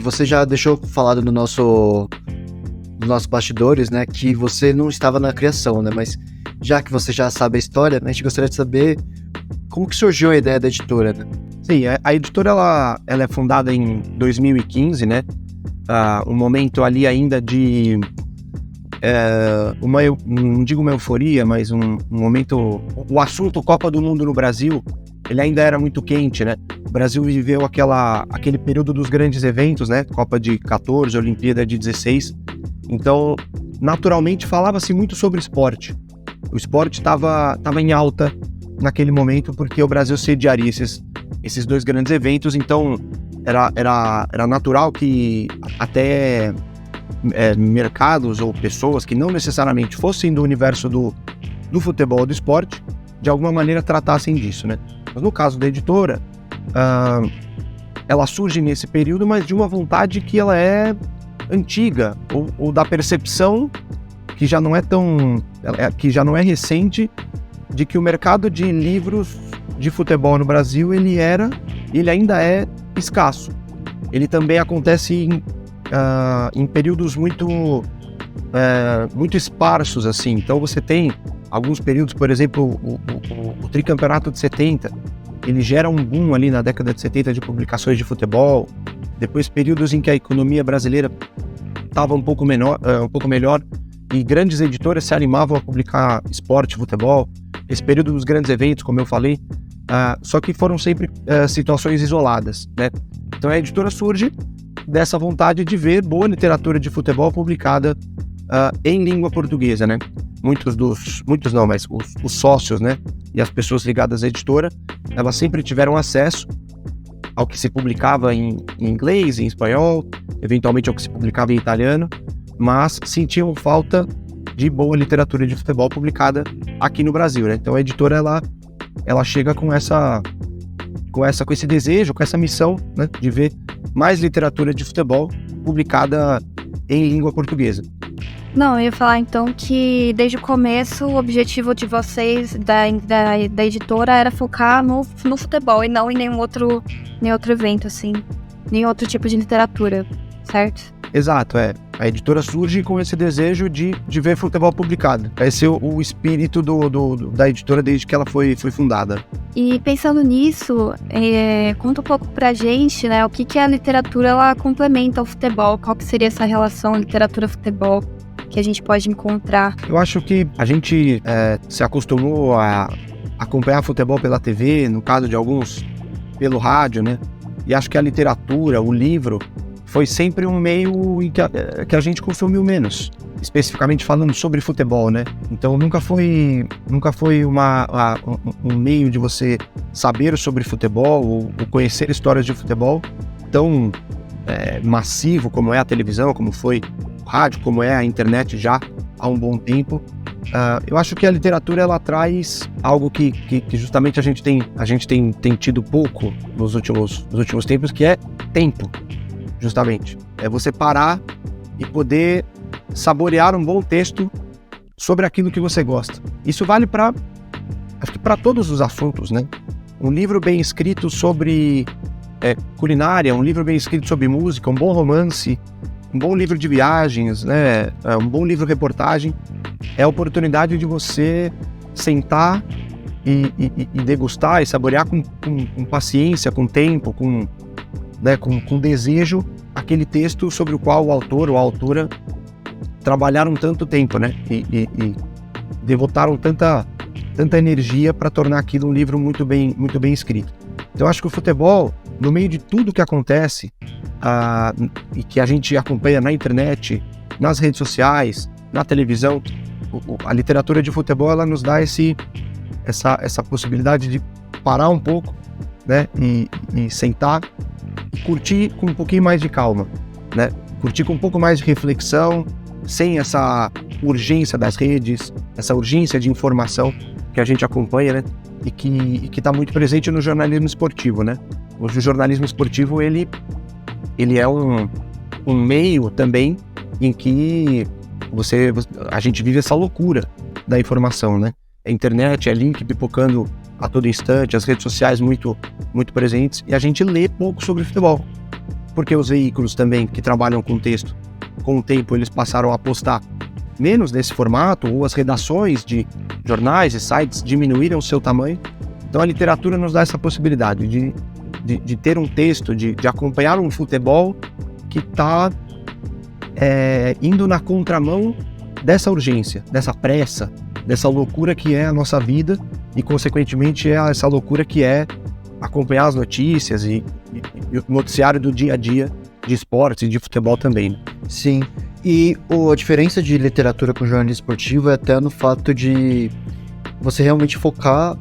Você já deixou falado nos nossos bastidores, né, que você não estava na criação, né, mas já que você já sabe a história, né, a gente gostaria de saber como que surgiu a ideia da editora, né? Sim, a editora ela é fundada em 2015, né? Um momento ali ainda de não digo uma euforia, mas um momento. O assunto Copa do Mundo no Brasil, ele ainda era muito quente, né? O Brasil viveu aquele período dos grandes eventos, né? Copa de 14, Olimpíada de 16. Então, naturalmente, falava-se muito sobre esporte. O esporte estava em alta naquele momento, porque o Brasil sediaria esses dois grandes eventos, então era natural que até mercados ou pessoas que não necessariamente fossem do universo do futebol, do esporte, de alguma maneira tratassem disso, né? Mas no caso da editora, ela surge nesse período, mas de uma vontade que ela é antiga, ou da percepção que já não é que já não é recente, de que o mercado de livros de futebol no Brasil, ele ainda é escasso. Ele também acontece em períodos muito esparsos, assim. Então você tem alguns períodos, por exemplo, o tricampeonato de 70, ele gera um boom ali na década de 70 de publicações de futebol. Depois períodos em que a economia brasileira estava um pouco melhor e grandes editoras se animavam a publicar esporte, futebol. Esse período dos grandes eventos, como eu falei, só que foram sempre situações isoladas, né? Então a editora surge dessa vontade de ver boa literatura de futebol publicada em língua portuguesa, né? Os sócios, né? E as pessoas ligadas à editora, elas sempre tiveram acesso ao que se publicava em inglês, em espanhol, eventualmente ao que se publicava em italiano, mas sentiam falta de boa literatura de futebol publicada aqui no Brasil, né? Então a editora ela chega com esse desejo, com essa missão, né, de ver mais literatura de futebol publicada em língua portuguesa. Não, eu ia falar então que desde o começo o objetivo de vocês, da editora, era focar no futebol e não em nenhum outro evento, assim, nenhum outro tipo de literatura, certo? Exato, a editora surge com esse desejo de ver futebol publicado. Esse é o espírito da editora desde que ela foi fundada. E pensando nisso, conta um pouco pra gente, né, o que a literatura ela complementa ao futebol, qual que seria essa relação literatura-futebol que a gente pode encontrar? Eu acho que a gente se acostumou a acompanhar futebol pela TV, no caso de alguns pelo rádio, né? E acho que a literatura, o livro, foi sempre um meio em que a gente consumiu menos, especificamente falando sobre futebol, né? Então nunca foi um meio de você saber sobre futebol ou conhecer histórias de futebol tão massivo como é a televisão, como foi o rádio, como é a internet já há um bom tempo. Eu acho que a literatura ela traz algo que justamente a gente tem tido pouco nos últimos tempos, que é tempo. Justamente, é você parar e poder saborear um bom texto sobre aquilo que você gosta. Isso vale para todos os assuntos, né? Um livro bem escrito sobre culinária, um livro bem escrito sobre música, um bom romance, um bom livro de viagens, né? Um bom livro reportagem, é a oportunidade de você sentar e degustar e saborear com paciência, com tempo, com desejo, aquele texto sobre o qual o autor ou a autora trabalharam tanto tempo, né? E devotaram tanta energia para tornar aquilo um livro muito bem escrito. Então, eu acho que o futebol, no meio de tudo que acontece e que a gente acompanha na internet, nas redes sociais, na televisão, a literatura de futebol ela nos dá essa possibilidade de parar um pouco, né? E sentar e curtir com um pouquinho mais de calma, né? Curtir com um pouco mais de reflexão, sem essa urgência das redes, essa urgência de informação que a gente acompanha, né? E que está muito presente no jornalismo esportivo, né? Hoje o jornalismo esportivo ele é um meio também em que a gente vive essa loucura da informação, né? A internet, é link pipocando a todo instante, as redes sociais muito presentes, e a gente lê pouco sobre futebol. porque os veículos também que trabalham com texto, com o tempo eles passaram a apostar menos nesse formato, ou as redações de jornais e sites diminuíram o seu tamanho. Então a literatura nos dá essa possibilidade de ter um texto, de acompanhar um futebol que está indo na contramão dessa urgência, dessa pressa, dessa loucura que é a nossa vida e, consequentemente, é essa loucura que é acompanhar as notícias e o noticiário do dia a dia de esportes e de futebol também, né? Sim. E a diferença de literatura com jornalismo esportivo é até no fato de você realmente focar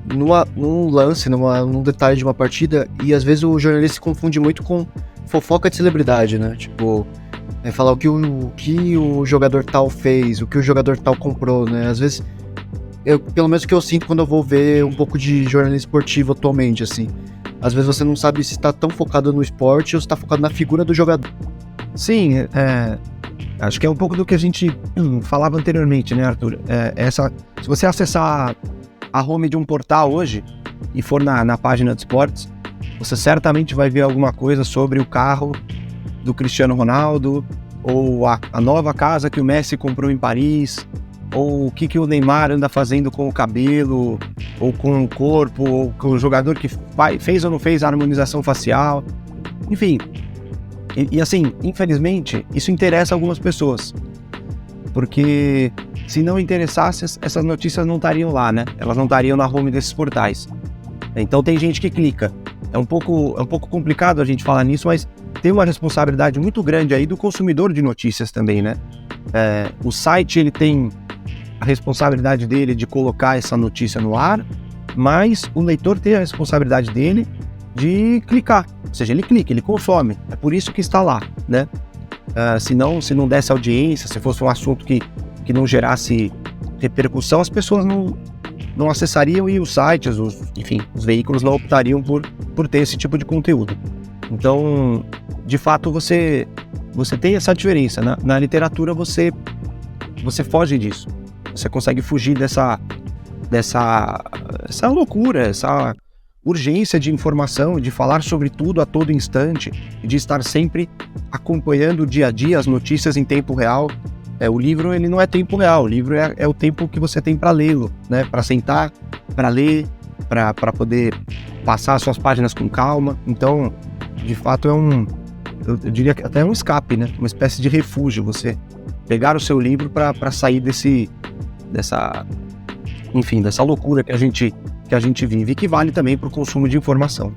num lance, num detalhe de uma partida, e às vezes o jornalista se confunde muito com fofoca de celebridade, né? Tipo, falar o que o jogador tal fez, o que o jogador tal comprou, né? Às vezes, pelo menos o que eu sinto quando eu vou ver um pouco de jornalismo esportivo atualmente, assim. Às vezes você não sabe se está tão focado no esporte ou se está focado na figura do jogador. Sim, acho que é um pouco do que a gente falava anteriormente, né, Arthur? Se você acessar a home de um portal hoje e for na página de esportes, você certamente vai ver alguma coisa sobre o carro do Cristiano Ronaldo, ou a nova casa que o Messi comprou em Paris, ou o que o Neymar anda fazendo com o cabelo, ou com o corpo, ou com o jogador que fez ou não fez a harmonização facial. Enfim, e assim, infelizmente, isso interessa algumas pessoas, porque se não interessasse, essas notícias não estariam lá, né? Elas não estariam na home desses portais. Então tem gente que clica. É um pouco complicado a gente falar nisso, mas tem uma responsabilidade muito grande aí do consumidor de notícias também, né? O site, ele tem a responsabilidade dele de colocar essa notícia no ar, mas o leitor tem a responsabilidade dele de clicar. Ou seja, ele clica, ele consome. É por isso que está lá, né? Se não desse audiência, se fosse um assunto que não gerasse repercussão, as pessoas não acessariam, e os sites, os veículos não optariam por ter esse tipo de conteúdo. Então, de fato, você tem essa diferença. Na literatura, você foge disso. Você consegue fugir dessa loucura, essa urgência de informação, de falar sobre tudo a todo instante, e de estar sempre acompanhando o dia a dia, as notícias em tempo real. O livro, ele não é tempo real, o livro é o tempo que você tem para lê-lo, né? Para sentar, para ler, para poder passar as suas páginas com calma. Então, de fato, eu diria que até é um escape, né? Uma espécie de refúgio, você pegar o seu livro para sair dessa loucura que a gente vive, e que vale também para o consumo de informação.